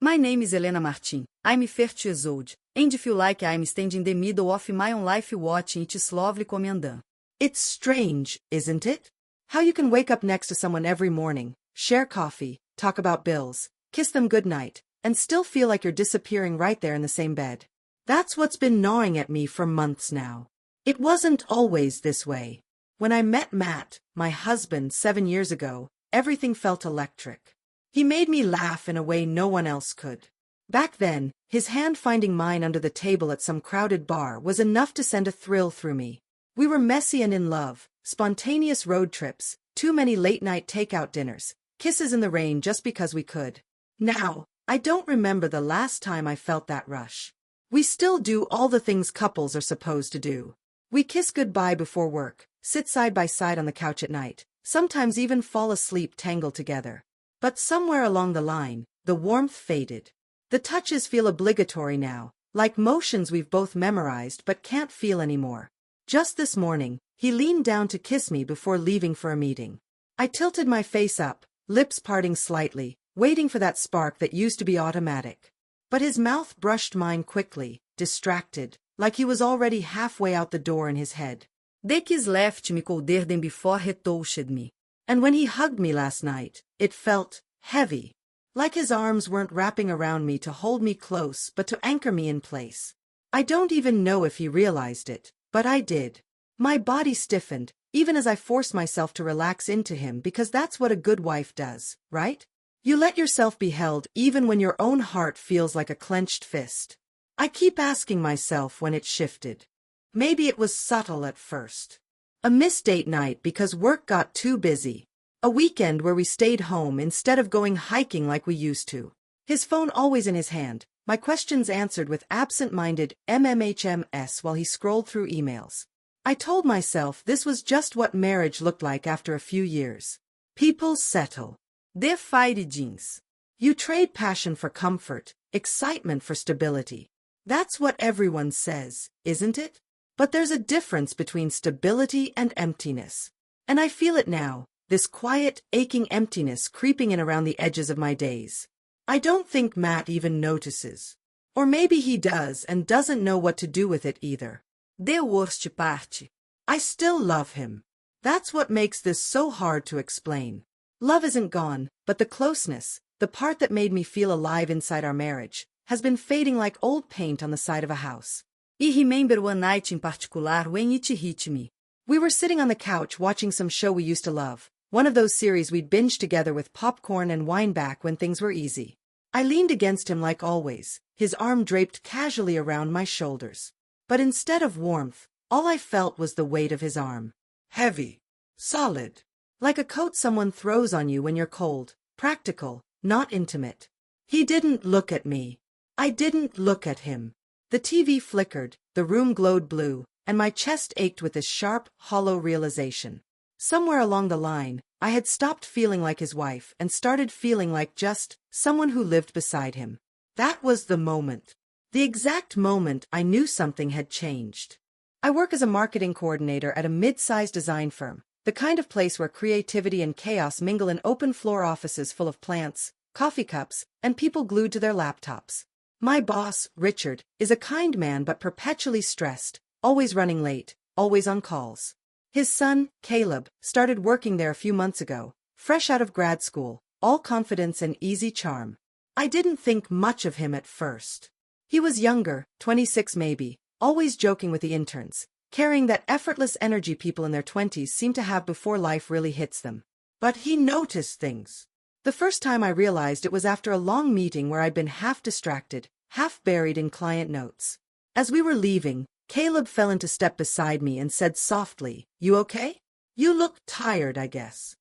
My name is Helena Martin. I'm 30 years old, and feel like I'm standing in the middle of my own life watching it slowly coming down. It's strange, isn't it? How you can wake up next to someone every morning, share coffee, talk about bills, kiss them goodnight, and still feel like you're disappearing right there in the same bed. That's what's been gnawing at me for months now. It wasn't always this way. When I met Matt, my husband, 7 years ago, everything felt electric. He made me laugh in a way no one else could. Back then, his hand finding mine under the table at some crowded bar was enough to send a thrill through me. We were messy and in love, spontaneous road trips, too many late-night takeout dinners, kisses in the rain just because we could. Now, I don't remember the last time I felt that rush. We still do all the things couples are supposed to do. We kiss goodbye before work, sit side by side on the couch at night, sometimes even fall asleep tangled together. But somewhere along the line, the warmth faded. The touches feel obligatory now, like motions we've both memorized but can't feel anymore. Just this morning, he leaned down to kiss me before leaving for a meeting. I tilted my face up, lips parting slightly, waiting for that spark that used to be automatic. But his mouth brushed mine quickly, distracted, like he was already halfway out the door in his head. Dekes left me colder than before he touched me. And when he hugged me last night, it felt heavy. Like his arms weren't wrapping around me to hold me close but to anchor me in place. I don't even know if he realized it, but I did. My body stiffened, even as I forced myself to relax into him because that's what a good wife does, right? You let yourself be held even when your own heart feels like a clenched fist. I keep asking myself when it shifted. Maybe it was subtle at first. A missed date night because work got too busy. A weekend where we stayed home instead of going hiking like we used to. His phone always in his hand, my questions answered with absent-minded MMHMS while he scrolled through emails. I told myself this was just what marriage looked like after a few years. People settle. They're fighty jeans. You trade passion for comfort, excitement for stability. That's what everyone says, isn't it? But there's a difference between stability and emptiness. And I feel it now, this quiet, aching emptiness creeping in around the edges of my days. I don't think Matt even notices. Or maybe he does and doesn't know what to do with it either. The worst part. I still love him. That's what makes this so hard to explain. Love isn't gone, but the closeness, the part that made me feel alive inside our marriage, has been fading like old paint on the side of a house. I remember one night in particular when it hit me. We were sitting on the couch watching some show we used to love, one of those series we'd binge together with popcorn and wine back when things were easy. I leaned against him like always, his arm draped casually around my shoulders. But instead of warmth, all I felt was the weight of his arm. Heavy. Solid. Like a coat someone throws on you when you're cold. Practical, not intimate. He didn't look at me. I didn't look at him. The TV flickered, the room glowed blue, and my chest ached with this sharp, hollow realization. Somewhere along the line, I had stopped feeling like his wife and started feeling like just someone who lived beside him. That was the moment. The exact moment I knew something had changed. I work as a marketing coordinator at a mid-sized design firm, the kind of place where creativity and chaos mingle in open-floor offices full of plants, coffee cups, and people glued to their laptops. My boss, Richard, is a kind man but perpetually stressed, always running late, always on calls. His son, Caleb, started working there a few months ago, fresh out of grad school, all confidence and easy charm. I didn't think much of him at first. He was younger, 26 maybe, always joking with the interns, carrying that effortless energy people in their 20s seem to have before life really hits them. But he noticed things. The first time I realized it was after a long meeting where I'd been half distracted, half buried in client notes. As we were leaving, Caleb fell into step beside me and said softly, "You okay? You look tired, I guess."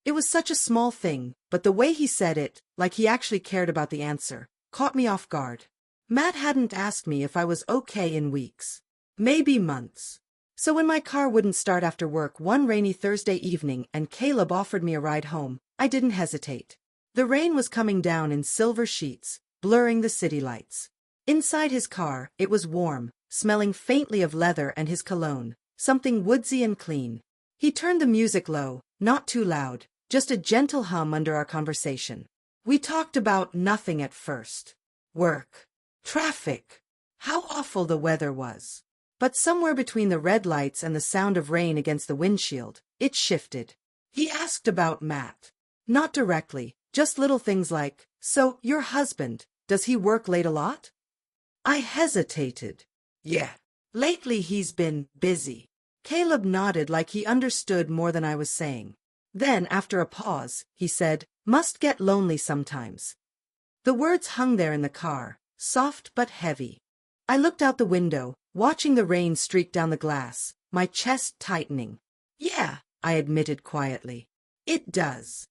It was such a small thing, but the way he said it, like he actually cared about the answer, caught me off guard. Matt hadn't asked me if I was okay in weeks. Maybe months. So when my car wouldn't start after work one rainy Thursday evening and Caleb offered me a ride home, I didn't hesitate. The rain was coming down in silver sheets, blurring the city lights. Inside his car, it was warm, smelling faintly of leather and his cologne, something woodsy and clean. He turned the music low, not too loud, just a gentle hum under our conversation. We talked about nothing at first. Work. Traffic. How awful the weather was. But somewhere between the red lights and the sound of rain against the windshield, it shifted. He asked about Matt. Not directly, just little things like, "So, your husband, does he work late a lot?" I hesitated. "Yeah. Lately he's been busy." Caleb nodded like he understood more than I was saying. Then, after a pause, he said, "Must get lonely sometimes." The words hung there in the car, soft but heavy. I looked out the window, watching the rain streak down the glass, my chest tightening. "Yeah," I admitted quietly. "It does."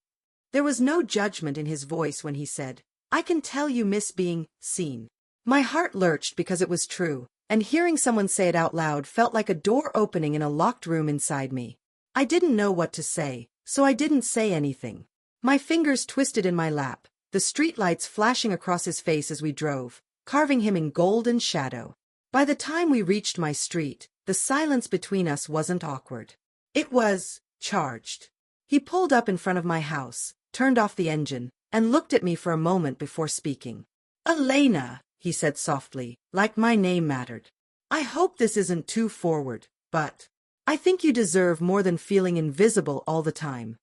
There was no judgment in his voice when he said, "I can tell you miss being seen." My heart lurched because it was true, and hearing someone say it out loud felt like a door opening in a locked room inside me. I didn't know what to say, so I didn't say anything. My fingers twisted in my lap, the streetlights flashing across his face as we drove, carving him in gold and shadow. By the time we reached my street, the silence between us wasn't awkward. It was charged. He pulled up in front of my house, turned off the engine, and looked at me for a moment before speaking. "Elena," he said softly, like my name mattered. "I hope this isn't too forward, but I think you deserve more than feeling invisible all the time."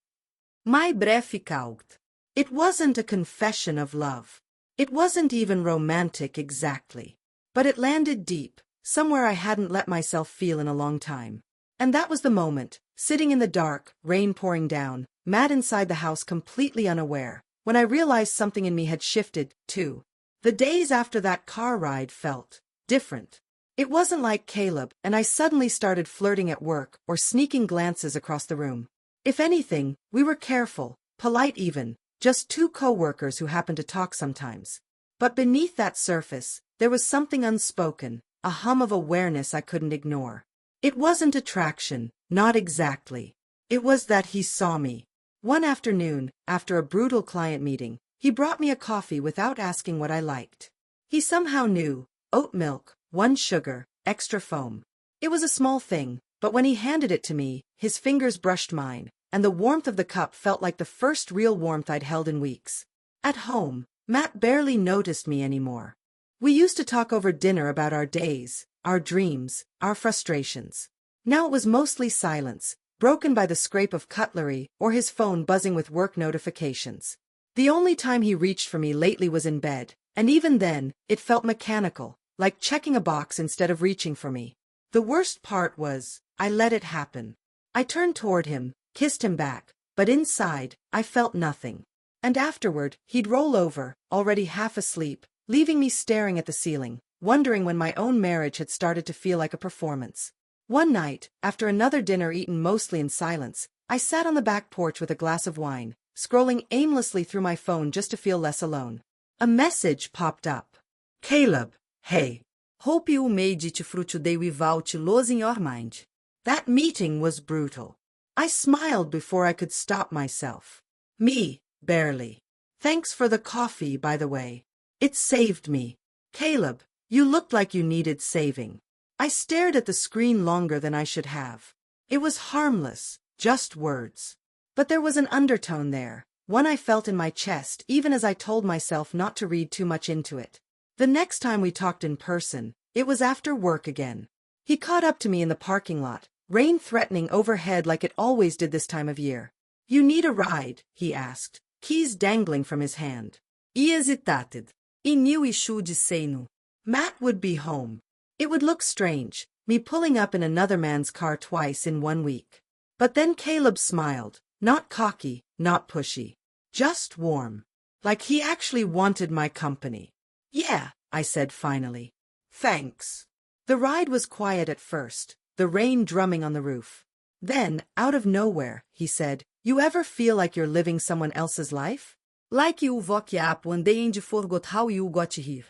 My breath caught. It wasn't a confession of love. It wasn't even romantic exactly. But it landed deep, somewhere I hadn't let myself feel in a long time. And that was the moment, sitting in the dark, rain pouring down, mad inside the house completely unaware, when I realized something in me had shifted, too. The days after that car ride felt different. It wasn't like Caleb, and I suddenly started flirting at work or sneaking glances across the room. If anything, we were careful, polite even, just two co-workers who happened to talk sometimes. But beneath that surface, there was something unspoken, a hum of awareness I couldn't ignore. It wasn't attraction, not exactly. It was that he saw me. One afternoon, after a brutal client meeting, he brought me a coffee without asking what I liked. He somehow knew: oat milk, 1 sugar, extra foam. It was a small thing, but when he handed it to me, his fingers brushed mine, and the warmth of the cup felt like the first real warmth I'd held in weeks. At home, Matt barely noticed me anymore. We used to talk over dinner about our days, our dreams, our frustrations. Now it was mostly silence, broken by the scrape of cutlery or his phone buzzing with work notifications. The only time he reached for me lately was in bed, and even then, it felt mechanical, like checking a box instead of reaching for me. The worst part was, I let it happen. I turned toward him, kissed him back, but inside, I felt nothing. And afterward, he'd roll over, already half asleep, leaving me staring at the ceiling, wondering when my own marriage had started to feel like a performance. One night, after another dinner eaten mostly in silence, I sat on the back porch with a glass of wine, scrolling aimlessly through my phone just to feel less alone. A message popped up. "Caleb, hey. Hope you made it through today without losing your mind." That meeting was brutal. I smiled before I could stop myself. Me, barely. Thanks for the coffee, by the way. It saved me. Caleb, you looked like you needed saving. I stared at the screen longer than I should have. It was harmless, just words. But there was an undertone there, one I felt in my chest even as I told myself not to read too much into it. The next time we talked in person, it was after work again. He caught up to me in the parking lot, rain threatening overhead like it always did this time of year. "You need a ride?" he asked, keys dangling from his hand. E hesitated. He knew he should say no. Matt would be home. It would look strange, me pulling up in another man's car twice in 1 week. But then Caleb smiled, not cocky, not pushy. Just warm. Like he actually wanted my company. "Yeah," I said finally. "Thanks." The ride was quiet at first, the rain drumming on the roof. Then, out of nowhere, he said, "You ever feel like you're living someone else's life?" Like you woke up one day and forgot how you got here.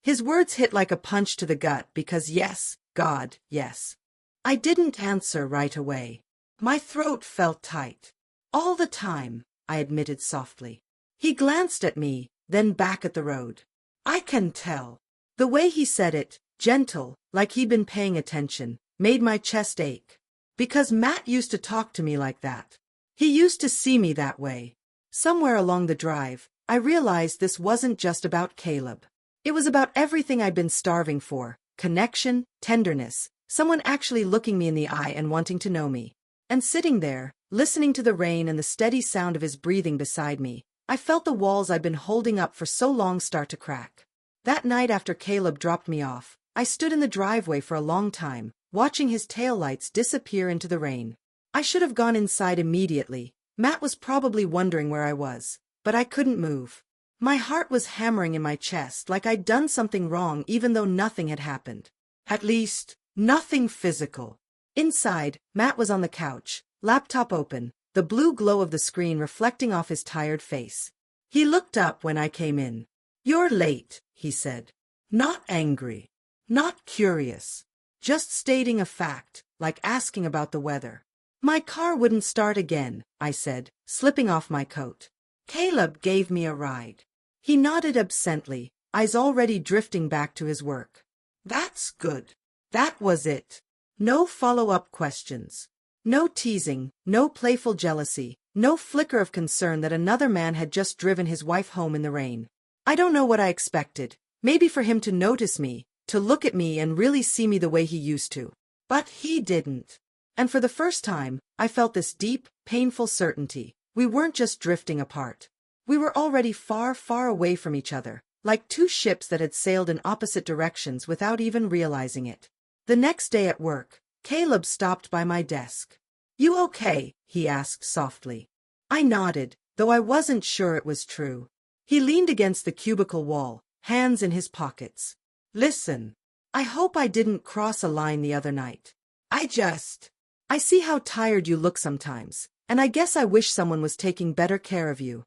His words hit like a punch to the gut because yes, God, yes. I didn't answer right away. My throat felt tight. "All the time," I admitted softly. He glanced at me, then back at the road. "I can tell." The way he said it, gentle, like he'd been paying attention, made my chest ache. Because Matt used to talk to me like that. He used to see me that way. Somewhere along the drive, I realized this wasn't just about Caleb. It was about everything I'd been starving for: connection, tenderness, someone actually looking me in the eye and wanting to know me. And sitting there, listening to the rain and the steady sound of his breathing beside me, I felt the walls I'd been holding up for so long start to crack. That night after Caleb dropped me off, I stood in the driveway for a long time, watching his taillights disappear into the rain. I should have gone inside immediately. Matt was probably wondering where I was, but I couldn't move. My heart was hammering in my chest like I'd done something wrong even though nothing had happened. At least, nothing physical. Inside, Matt was on the couch, laptop open, the blue glow of the screen reflecting off his tired face. He looked up when I came in. "You're late," he said. Not angry. Not curious. Just stating a fact, like asking about the weather. "My car wouldn't start again," I said, slipping off my coat. "Caleb gave me a ride." He nodded absently, eyes already drifting back to his work. "That's good." That was it. No follow-up questions. No teasing, no playful jealousy, no flicker of concern that another man had just driven his wife home in the rain. I don't know what I expected. Maybe for him to notice me, to look at me and really see me the way he used to. But he didn't. And for the first time, I felt this deep, painful certainty. We weren't just drifting apart. We were already far, far away from each other, like two ships that had sailed in opposite directions without even realizing it. The next day at work, Caleb stopped by my desk. "You okay?" he asked softly. I nodded, though I wasn't sure it was true. He leaned against the cubicle wall, hands in his pockets. "Listen, I hope I didn't cross a line the other night. I see how tired you look sometimes, and I guess I wish someone was taking better care of you."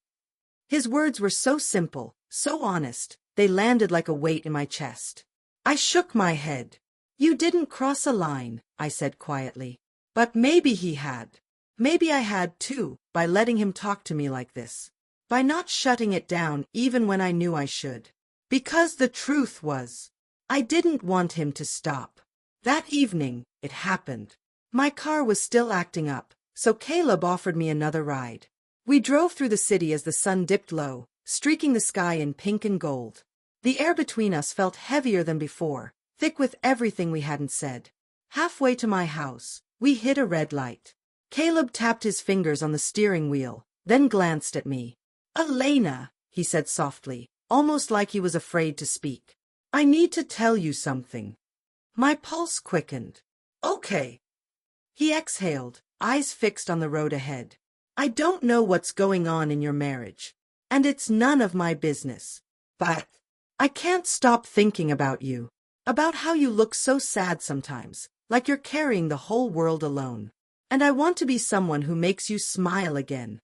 His words were so simple, so honest, they landed like a weight in my chest. I shook my head. "You didn't cross a line," I said quietly. "But maybe he had. Maybe I had too, by letting him talk to me like this. By not shutting it down even when I knew I should. Because the truth was, I didn't want him to stop." That evening, it happened. My car was still acting up, so Caleb offered me another ride. We drove through the city as the sun dipped low, streaking the sky in pink and gold. The air between us felt heavier than before, thick with everything we hadn't said. Halfway to my house, we hit a red light. Caleb tapped his fingers on the steering wheel, then glanced at me. "Elena," he said softly, almost like he was afraid to speak. "I need to tell you something." My pulse quickened. "Okay." He exhaled, eyes fixed on the road ahead. "I don't know what's going on in your marriage, and it's none of my business. But I can't stop thinking about you. About how you look so sad sometimes, like you're carrying the whole world alone. And I want to be someone who makes you smile again."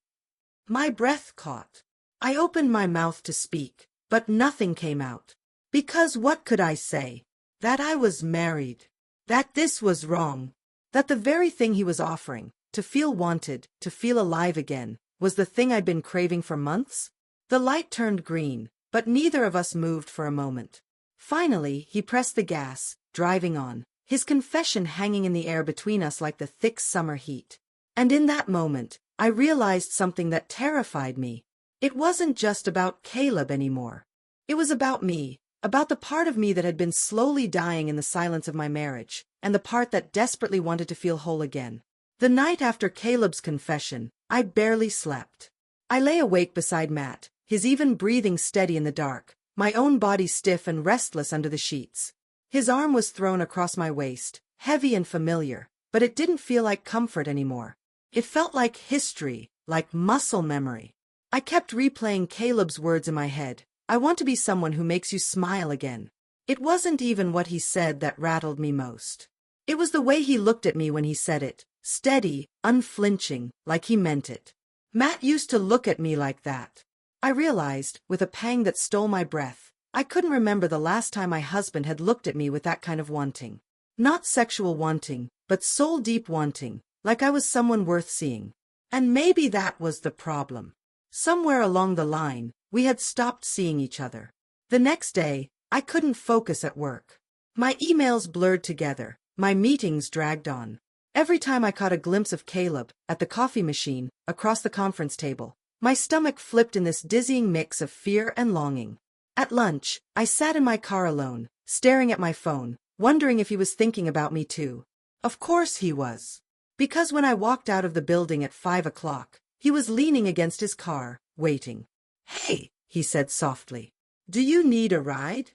My breath caught. I opened my mouth to speak, but nothing came out. Because what could I say? That I was married. That this was wrong. That the very thing he was offering, to feel wanted, to feel alive again, was the thing I'd been craving for months? The light turned green, but neither of us moved for a moment. Finally, he pressed the gas, driving on, his confession hanging in the air between us like the thick summer heat. And in that moment, I realized something that terrified me. It wasn't just about Caleb anymore. It was about me, about the part of me that had been slowly dying in the silence of my marriage, and the part that desperately wanted to feel whole again. The night after Caleb's confession, I barely slept. I lay awake beside Matt, his even breathing steady in the dark, my own body stiff and restless under the sheets. His arm was thrown across my waist, heavy and familiar, but it didn't feel like comfort anymore. It felt like history, like muscle memory. I kept replaying Caleb's words in my head. "I want to be someone who makes you smile again." It wasn't even what he said that rattled me most. It was the way he looked at me when he said it, steady, unflinching, like he meant it. Matt used to look at me like that. I realized, with a pang that stole my breath, I couldn't remember the last time my husband had looked at me with that kind of wanting. Not sexual wanting, but soul-deep wanting, like I was someone worth seeing. And maybe that was the problem. Somewhere along the line, we had stopped seeing each other. The next day, I couldn't focus at work. My emails blurred together, my meetings dragged on. Every time I caught a glimpse of Caleb, at the coffee machine, across the conference table, My stomach flipped in this dizzying mix of fear and longing. At lunch, I sat in my car alone, staring at my phone, wondering if he was thinking about me too. Of course he was. Because when I walked out of the building at 5 o'clock, he was leaning against his car, waiting. "Hey," he said softly. "Do you need a ride?"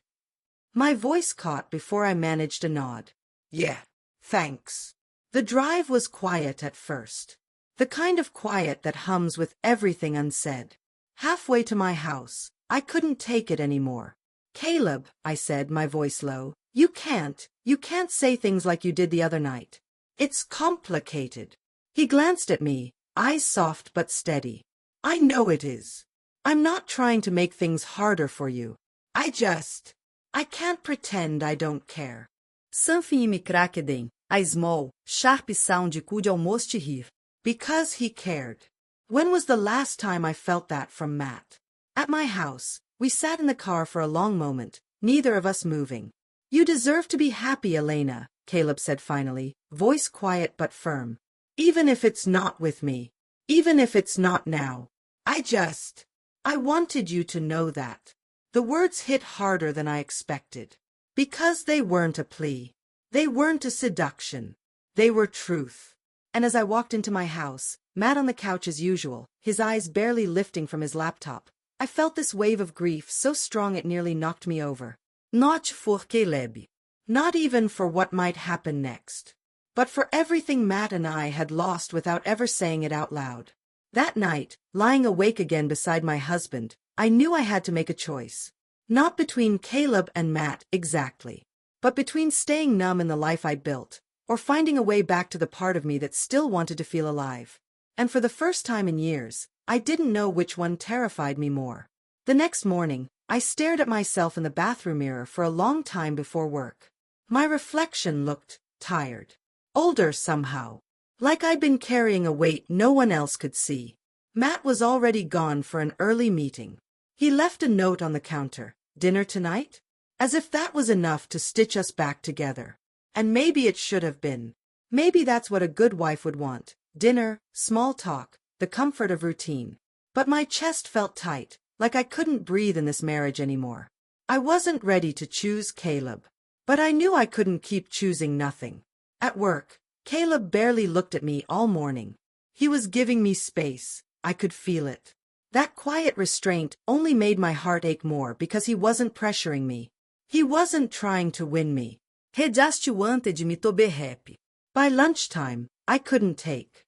My voice caught before I managed a nod. "Yeah, thanks." The drive was quiet at first. The kind of quiet that hums with everything unsaid. Halfway to my house, I couldn't take it anymore. "Caleb," I said, my voice low, you can't say things like you did the other night. It's complicated." He glanced at me, eyes soft but steady. "I know it is. I'm not trying to make things harder for you. I can't pretend I don't care." Something in me cracked in, a small, sharp sound could almost hear. Because he cared. When was the last time I felt that from Matt? At my house, we sat in the car for a long moment, neither of us moving. "You deserve to be happy, Elena," Caleb said finally, voice quiet but firm. "Even if it's not with me. Even if it's not now. I wanted you to know that." The words hit harder than I expected. Because they weren't a plea. They weren't a seduction. They were truth. And as I walked into my house, Matt on the couch as usual, his eyes barely lifting from his laptop, I felt this wave of grief so strong it nearly knocked me over. Not for Caleb. Not even for what might happen next. But for everything Matt and I had lost without ever saying it out loud. That night, lying awake again beside my husband, I knew I had to make a choice. Not between Caleb and Matt exactly, but between staying numb in the life I'd built, or finding a way back to the part of me that still wanted to feel alive. And for the first time in years, I didn't know which one terrified me more. The next morning, I stared at myself in the bathroom mirror for a long time before work. My reflection looked tired. Older somehow. Like I'd been carrying a weight no one else could see. Matt was already gone for an early meeting. He left a note on the counter. "Dinner tonight?" As if that was enough to stitch us back together. And maybe it should have been. Maybe that's what a good wife would want. Dinner, small talk, the comfort of routine. But my chest felt tight, like I couldn't breathe in this marriage anymore. I wasn't ready to choose Caleb. But I knew I couldn't keep choosing nothing. At work, Caleb barely looked at me all morning. He was giving me space. I could feel it. That quiet restraint only made my heart ache more because he wasn't pressuring me. He wasn't trying to win me. He just wanted me to be happy. By lunchtime, I couldn't take.